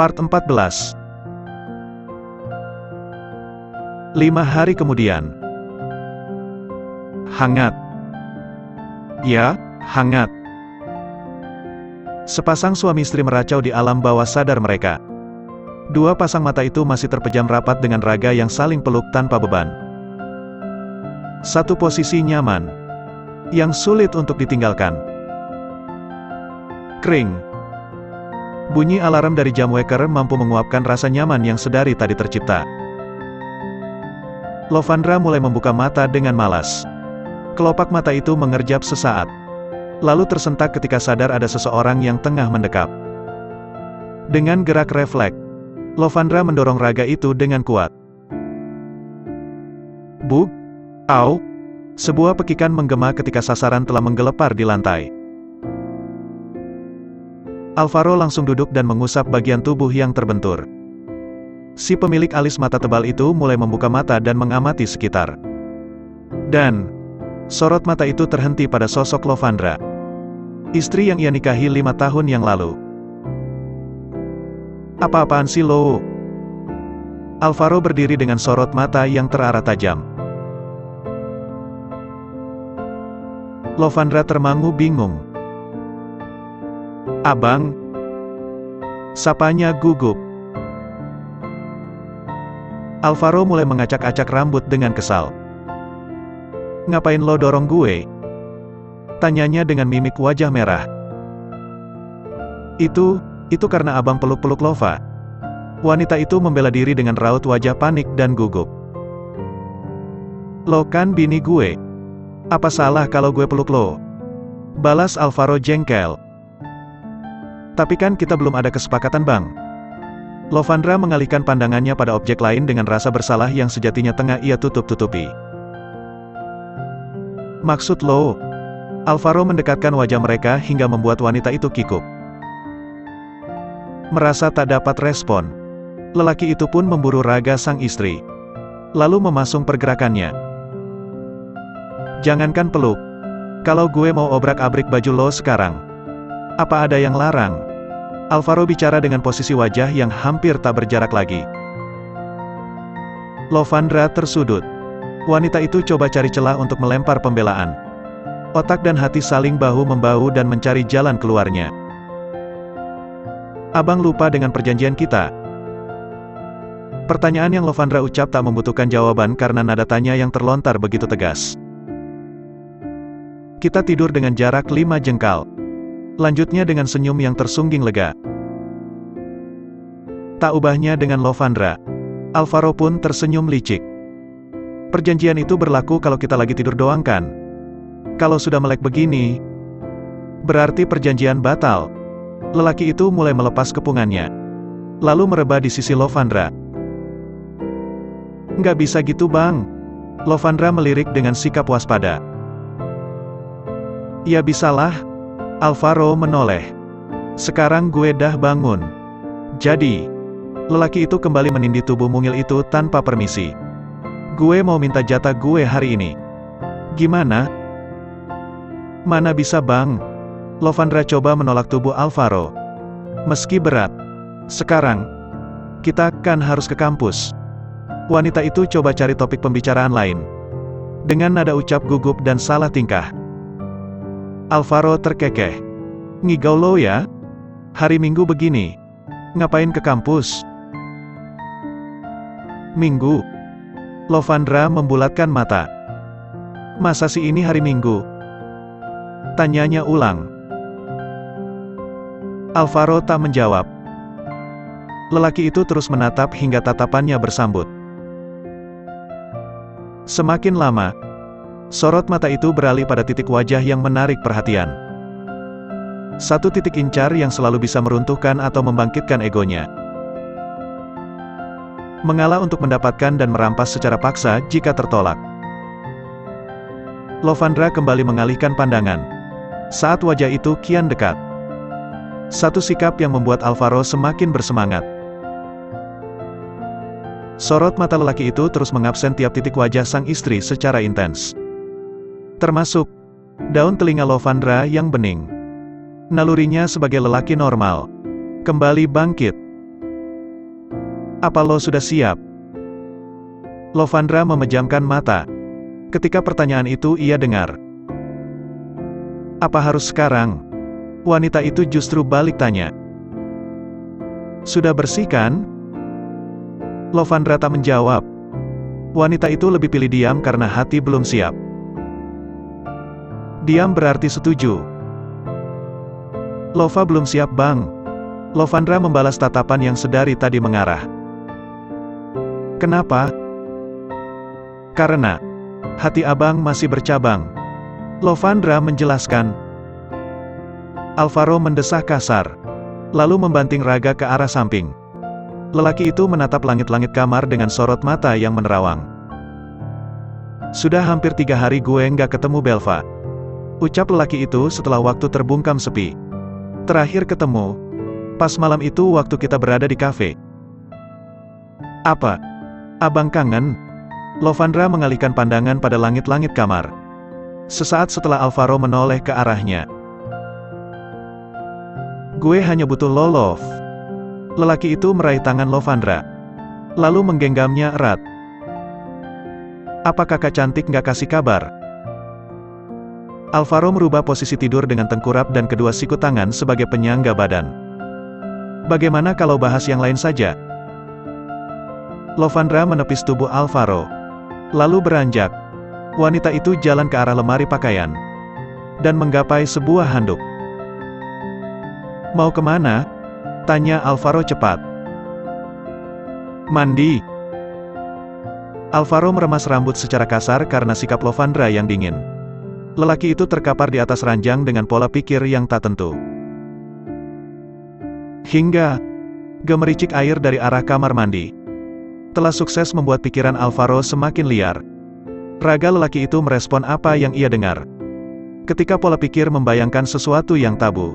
Part 14. 5 hari kemudian. Hangat. Ya, hangat. Sepasang suami istri meracau di alam bawah sadar mereka. Dua pasang mata itu masih terpejam rapat dengan raga yang saling peluk tanpa beban. Satu posisi nyaman, yang sulit untuk ditinggalkan. Kring. Bunyi alarm dari jam waker mampu menguapkan rasa nyaman yang sedari tadi tercipta. Lovandra mulai membuka mata dengan malas. Kelopak mata itu mengerjap sesaat. Lalu tersentak ketika sadar ada seseorang yang tengah mendekap. Dengan gerak refleks, Lovandra mendorong raga itu dengan kuat. Bug! Au! Sebuah pekikan menggema ketika sasaran telah menggelepar di lantai. Alvaro langsung duduk dan mengusap bagian tubuh yang terbentur. Si pemilik alis mata tebal itu mulai membuka mata dan mengamati sekitar. Dan sorot mata itu terhenti pada sosok Lovandra, istri yang ia nikahi 5 tahun yang lalu. Apa-apaan sih lo? Alvaro berdiri dengan sorot mata yang terarah tajam. Lovandra termangu bingung. Abang? Sapanya gugup. Alvaro mulai mengacak-acak rambut dengan kesal. Ngapain lo dorong gue? Tanyanya dengan mimik wajah merah. Itu karena abang peluk-peluk Lova. Wanita itu membela diri dengan raut wajah panik dan gugup. Lo kan bini gue. Apa salah kalau gue peluk lo? Balas Alvaro jengkel. Tapi kan kita belum ada kesepakatan bang. Lovandra mengalihkan pandangannya pada objek lain dengan rasa bersalah yang sejatinya tengah ia tutup-tutupi. Maksud lo? Alvaro mendekatkan wajah mereka hingga membuat wanita itu kikuk. Merasa tak dapat respon, lelaki itu pun memburu raga sang istri. Lalu memasung pergerakannya. Jangankan peluk. Kalau gue mau obrak-abrik baju lo sekarang. Apa ada yang larang? Alvaro bicara dengan posisi wajah yang hampir tak berjarak lagi. Lovandra tersudut. Wanita itu coba cari celah untuk melempar pembelaan. Otak dan hati saling bahu-membahu dan mencari jalan keluarnya. Abang lupa dengan perjanjian kita. Pertanyaan yang Lovandra ucap tak membutuhkan jawaban karena nada tanya yang terlontar begitu tegas. Kita tidur dengan jarak 5 jengkal. Lanjutnya dengan senyum yang tersungging lega. Tak ubahnya dengan Lovandra, Alvaro pun tersenyum licik. Perjanjian itu berlaku kalau kita lagi tidur doang kan? Kalau sudah melek begini, berarti perjanjian batal. Lelaki itu mulai melepas kepungannya. Lalu merebah di sisi Lovandra. Nggak bisa gitu bang. Lovandra melirik dengan sikap waspada. Ya bisalah. Alvaro menoleh. Sekarang gue dah bangun. Jadi, lelaki itu kembali menindih tubuh mungil itu tanpa permisi. Gue mau minta jatah gue hari ini. Gimana? Mana bisa bang? Lovandra coba menolak tubuh Alvaro. Meski berat. Sekarang, kita kan harus ke kampus. Wanita itu coba cari topik pembicaraan lain. Dengan nada ucap gugup dan salah tingkah. Alvaro terkekeh. Ngigau lo ya? Hari Minggu begini. Ngapain ke kampus? Minggu. Lovandra membulatkan mata. Masa sih ini hari Minggu? Tanyanya ulang. Alvaro tak menjawab. Lelaki itu terus menatap hingga tatapannya bersambut. Semakin lama, sorot mata itu beralih pada titik wajah yang menarik perhatian. Satu titik incar yang selalu bisa meruntuhkan atau membangkitkan egonya. Mengalah untuk mendapatkan dan merampas secara paksa jika tertolak. Lovandra kembali mengalihkan pandangan. Saat wajah itu kian dekat. Satu sikap yang membuat Alvaro semakin bersemangat. Sorot mata lelaki itu terus mengabsen tiap titik wajah sang istri secara intens. Termasuk daun telinga Lovandra yang bening. Nalurinya sebagai lelaki normal kembali bangkit. Apa lo sudah siap? Lovandra memejamkan mata. Ketika pertanyaan itu ia dengar. Apa harus sekarang? Wanita itu justru balik tanya. Sudah bersih kan? Lovandra tak menjawab. Wanita itu lebih pilih diam karena hati belum siap. Diam berarti setuju. Lova belum siap bang. Lovandra membalas tatapan yang sedari tadi mengarah. Kenapa? Karena hati abang masih bercabang. Lovandra menjelaskan. Alvaro mendesah kasar, lalu membanting Raga ke arah samping. Lelaki itu menatap langit-langit kamar dengan sorot mata yang menerawang. Sudah hampir 3 hari gue nggak ketemu Belva. Ucap lelaki itu setelah waktu terbungkam sepi. Terakhir ketemu, pas malam itu waktu kita berada di kafe. Apa? Abang kangen? Lovandra mengalihkan pandangan pada langit-langit kamar. Sesaat setelah Alvaro menoleh ke arahnya. Gue hanya butuh lo, Love. Lelaki itu meraih tangan Lovandra, lalu menggenggamnya erat. Apa kakak cantik nggak kasih kabar? Alvaro merubah posisi tidur dengan tengkurap dan kedua siku tangan sebagai penyangga badan. Bagaimana kalau bahas yang lain saja? Lovandra menepis tubuh Alvaro, lalu beranjak. Wanita itu jalan ke arah lemari pakaian dan menggapai sebuah handuk. Mau kemana? Tanya Alvaro cepat. Mandi. Alvaro meremas rambut secara kasar karena sikap Lovandra yang dingin. Lelaki itu terkapar di atas ranjang dengan pola pikir yang tak tentu. Hingga gemericik air dari arah kamar mandi telah sukses membuat pikiran Alvaro semakin liar. Raga lelaki itu merespon apa yang ia dengar. Ketika pola pikir membayangkan sesuatu yang tabu.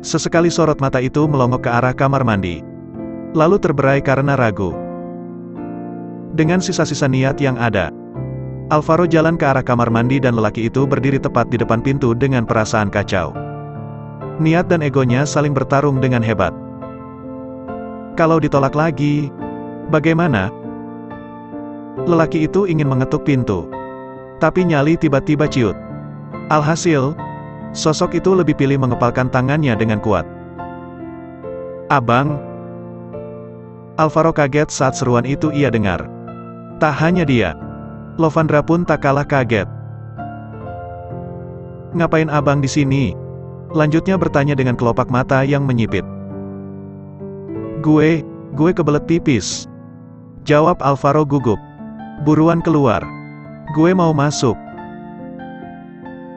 Sesekali sorot mata itu melongok ke arah kamar mandi, lalu terberai karena ragu. Dengan sisa-sisa niat yang ada, Alvaro jalan ke arah kamar mandi dan lelaki itu berdiri tepat di depan pintu dengan perasaan kacau. Niat dan egonya saling bertarung dengan hebat. Kalau ditolak lagi, bagaimana? Lelaki itu ingin mengetuk pintu, tapi nyali tiba-tiba ciut. Alhasil, sosok itu lebih pilih mengepalkan tangannya dengan kuat. Abang. Alvaro kaget saat seruan itu ia dengar. Tak hanya dia, Lovandra pun tak kalah kaget. Ngapain abang di sini? Lanjutnya bertanya dengan kelopak mata yang menyipit. Gue kebelet pipis. Jawab Alvaro gugup. Buruan keluar. Gue mau masuk.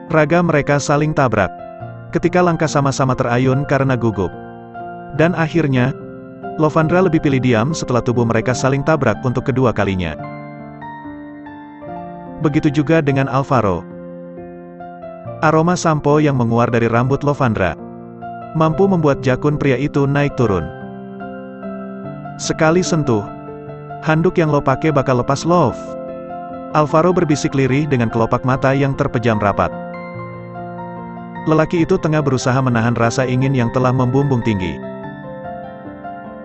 Raga mereka saling tabrak. Ketika langkah sama-sama terayun karena gugup. Dan akhirnya, Lovandra lebih pilih diam setelah tubuh mereka saling tabrak untuk kedua kalinya. Begitu juga dengan Alvaro. Aroma sampo yang menguar dari rambut Lovandra mampu membuat jakun pria itu naik turun. Sekali sentuh, handuk yang lo pakai bakal lepas, Love. Alvaro berbisik lirih dengan kelopak mata yang terpejam rapat. Lelaki itu tengah berusaha menahan rasa ingin yang telah membumbung tinggi.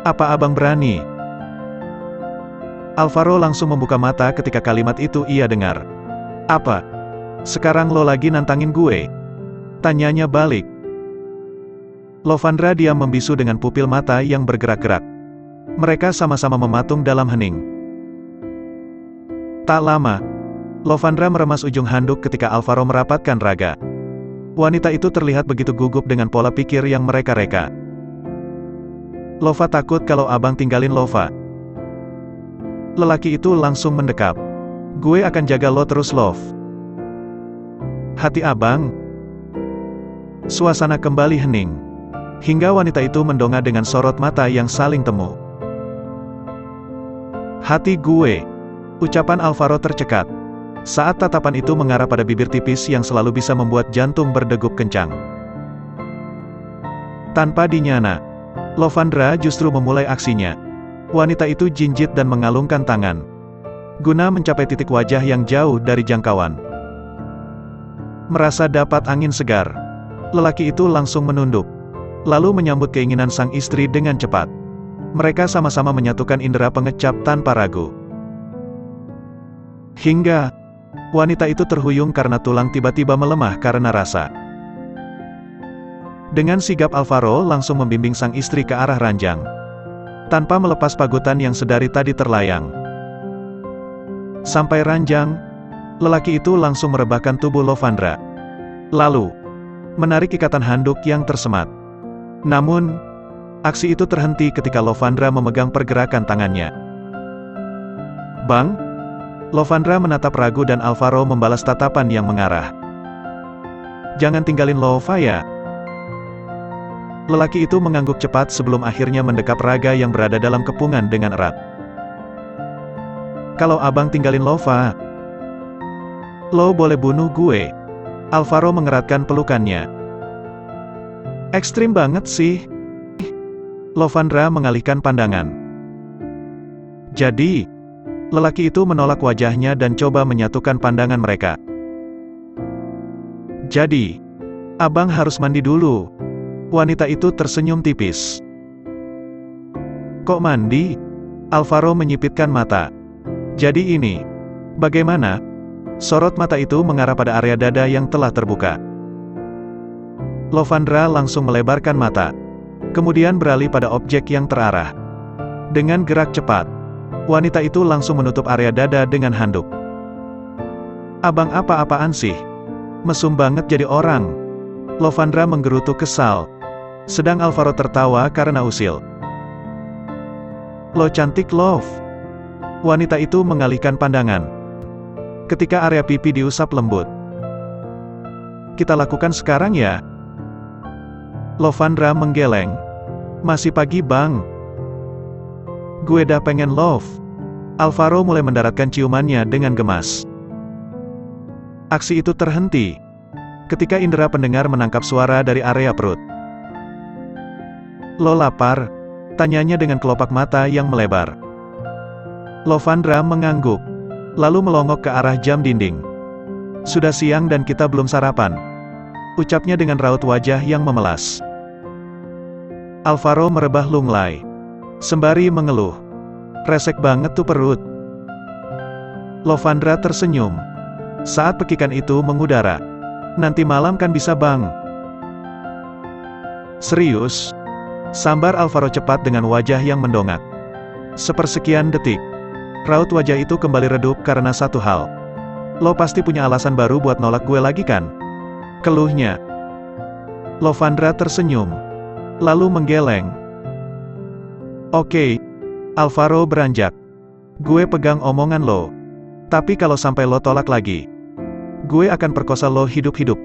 Apa abang berani? Alvaro langsung membuka mata ketika kalimat itu ia dengar. Apa? Sekarang lo lagi nantangin gue? Tanyanya balik. Lovandra diam membisu dengan pupil mata yang bergerak-gerak. Mereka sama-sama mematung dalam hening. Tak lama, Lovandra meremas ujung handuk ketika Alvaro merapatkan Raga. Wanita itu terlihat begitu gugup dengan pola pikir yang mereka reka. Lova takut kalau abang tinggalin Lova. Lelaki itu langsung mendekap. Gue akan jaga lo terus, Love. Hati abang. Suasana kembali hening. Hingga wanita itu mendongak dengan sorot mata yang saling temu. Hati gue. Ucapan Alvaro tercekat. Saat tatapan itu mengarah pada bibir tipis yang selalu bisa membuat jantung berdegup kencang. Tanpa dinyana, Lovandra justru memulai aksinya. Wanita itu jinjit dan mengalungkan tangan, guna mencapai titik wajah yang jauh dari jangkauan. Merasa dapat angin segar, lelaki itu langsung menunduk, lalu menyambut keinginan sang istri dengan cepat. Mereka sama-sama menyatukan indera pengecap tanpa ragu. Hingga wanita itu terhuyung karena tulang tiba-tiba melemah karena rasa. Dengan sigap Alvaro langsung membimbing sang istri ke arah ranjang. Tanpa melepas pagutan yang sedari tadi terlayang. Sampai ranjang, lelaki itu langsung merebahkan tubuh Lovandra. Lalu, menarik ikatan handuk yang tersemat. Namun, aksi itu terhenti ketika Lovandra memegang pergerakan tangannya. "Bang?" Lovandra menatap ragu dan Alvaro membalas tatapan yang mengarah. "Jangan tinggalin Lova ya." Lelaki itu mengangguk cepat sebelum akhirnya mendekap raga yang berada dalam kepungan dengan erat. "Kalau abang tinggalin Lova, lo boleh bunuh gue." Alvaro mengeratkan pelukannya. "Ekstrim banget sih." Lovandra mengalihkan pandangan. "Jadi?" Lelaki itu menolak wajahnya dan coba menyatukan pandangan mereka. "Jadi, abang harus mandi dulu." Wanita itu tersenyum tipis. "Kok mandi?" Alvaro menyipitkan mata. "Jadi ini, bagaimana?" Sorot mata itu mengarah pada area dada yang telah terbuka. Lovandra langsung melebarkan mata. Kemudian beralih pada objek yang terarah. Dengan gerak cepat, wanita itu langsung menutup area dada dengan handuk. "Abang apa-apaan sih? Mesum banget jadi orang." Lovandra menggerutu kesal. Sedang Alvaro tertawa karena usil. "Lo cantik, Love." Wanita itu mengalihkan pandangan. Ketika area pipi diusap lembut. "Kita lakukan sekarang ya?" Lovandra menggeleng. "Masih pagi, Bang." "Gue dah pengen, Love." Alvaro mulai mendaratkan ciumannya dengan gemas. Aksi itu terhenti ketika indera pendengar menangkap suara dari area perut. "Lo lapar?" tanyanya dengan kelopak mata yang melebar. Lovandra mengangguk, lalu melongok ke arah jam dinding. "Sudah siang dan kita belum sarapan," ucapnya dengan raut wajah yang memelas. Alvaro merebah lunglai, sembari mengeluh. "Resek banget tuh perut." Lovandra tersenyum saat pekikan itu mengudara. "Nanti malam kan bisa, Bang." "Serius?" Sambar Alvaro cepat dengan wajah yang mendongak. Sepersekian detik, raut wajah itu kembali redup karena satu hal. "Lo pasti punya alasan baru buat nolak gue lagi kan?" keluhnya. Lovandra tersenyum, lalu menggeleng. "Oke." Alvaro beranjak. "Gue pegang omongan lo. Tapi kalau sampai lo tolak lagi, gue akan perkosa lo hidup-hidup.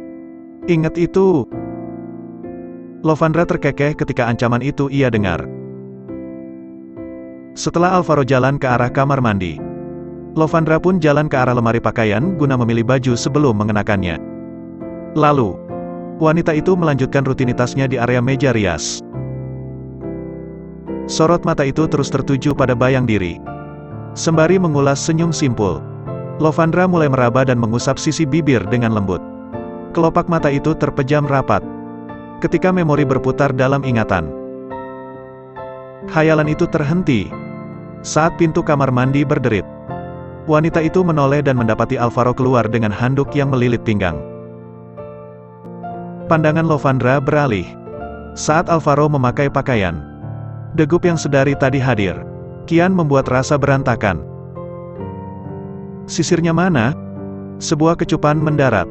Ingat itu." Lovandra terkekeh ketika ancaman itu ia dengar. Setelah Alvaro jalan ke arah kamar mandi, Lovandra pun jalan ke arah lemari pakaian guna memilih baju sebelum mengenakannya. Lalu, wanita itu melanjutkan rutinitasnya di area meja rias. Sorot mata itu terus tertuju pada bayang diri. Sembari mengulas senyum simpul, Lovandra mulai meraba dan mengusap sisi bibir dengan lembut. Kelopak mata itu terpejam rapat ketika memori berputar dalam ingatan. Khayalan itu terhenti saat pintu kamar mandi berderit. Wanita itu menoleh dan mendapati Alvaro keluar dengan handuk yang melilit pinggang. Pandangan Lovandra beralih saat Alvaro memakai pakaian. Degup yang sedari tadi hadir kian membuat rasa berantakan. "Sisirnya mana?" Sebuah kecupan mendarat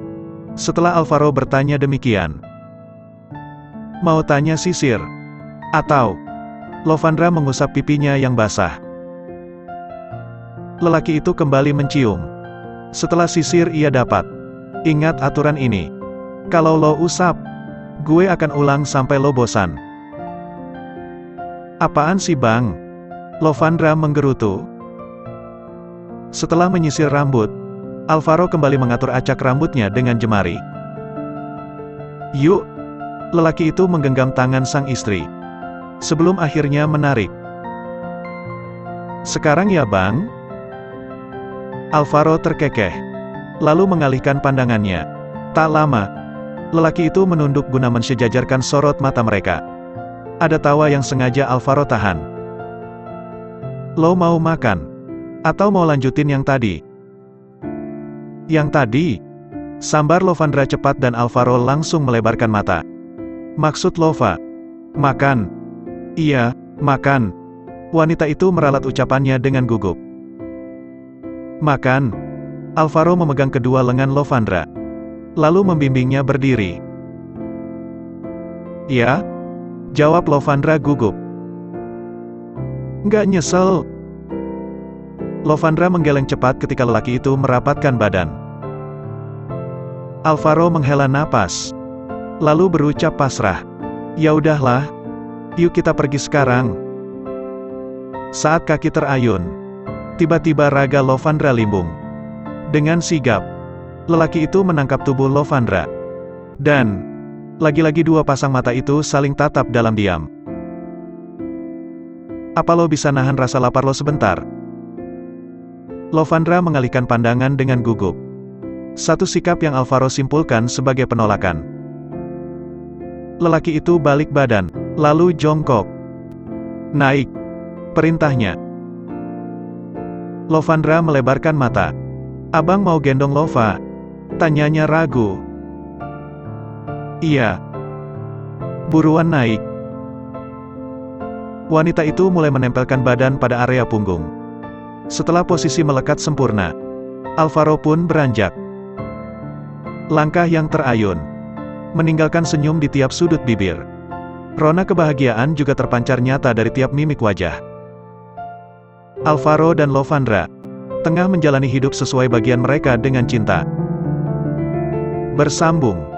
setelah Alvaro bertanya demikian. "Mau tanya sisir? Atau?" Lovandra mengusap pipinya yang basah. Lelaki itu kembali mencium. "Setelah sisir ia dapat. Ingat aturan ini. Kalau lo usap, gue akan ulang sampai lo bosan." "Apaan sih, Bang?" Lovandra menggerutu. Setelah menyisir rambut, Alvaro kembali mengatur acak rambutnya dengan jemari. "Yuk." Lelaki itu menggenggam tangan sang istri sebelum akhirnya menarik. "Sekarang ya, Bang?" Alvaro terkekeh, lalu mengalihkan pandangannya. Tak lama, lelaki itu menunduk guna mensejajarkan sorot mata mereka. Ada tawa yang sengaja Alvaro tahan. Lo mau makan? Atau mau lanjutin yang tadi? Yang tadi? Sambar Lovandra cepat dan Alvaro langsung melebarkan mata. Maksud Lova? Makan? Iya, makan. Wanita itu meralat ucapannya dengan gugup. Makan? Alvaro memegang kedua lengan Lovandra. Lalu membimbingnya berdiri. Ya? Jawab Lovandra gugup. Nggak nyesel. Lovandra menggeleng cepat ketika lelaki itu merapatkan badan. Alvaro menghela napas. Lalu berucap pasrah. Ya udahlah. Yuk kita pergi sekarang. Saat kaki terayun, tiba-tiba raga Lovandra limbung. Dengan sigap, lelaki itu menangkap tubuh Lovandra. Dan, lagi-lagi dua pasang mata itu saling tatap dalam diam. Apa lo bisa nahan rasa lapar lo sebentar? Lovandra mengalihkan pandangan dengan gugup. Satu sikap yang Alvaro simpulkan sebagai penolakan. Lelaki itu balik badan, lalu jongkok. Naik, perintahnya. Lovandra melebarkan mata. Abang mau gendong Lova? Tanyanya ragu. Iya. Buruan naik. Wanita itu mulai menempelkan badan pada area punggung. Setelah posisi melekat sempurna, Alvaro pun beranjak. Langkah yang terayun, meninggalkan senyum di tiap sudut bibir. Rona kebahagiaan juga terpancar nyata dari tiap mimik wajah. Alvaro dan Lovandra tengah menjalani hidup sesuai bagian mereka dengan cinta. Bersambung.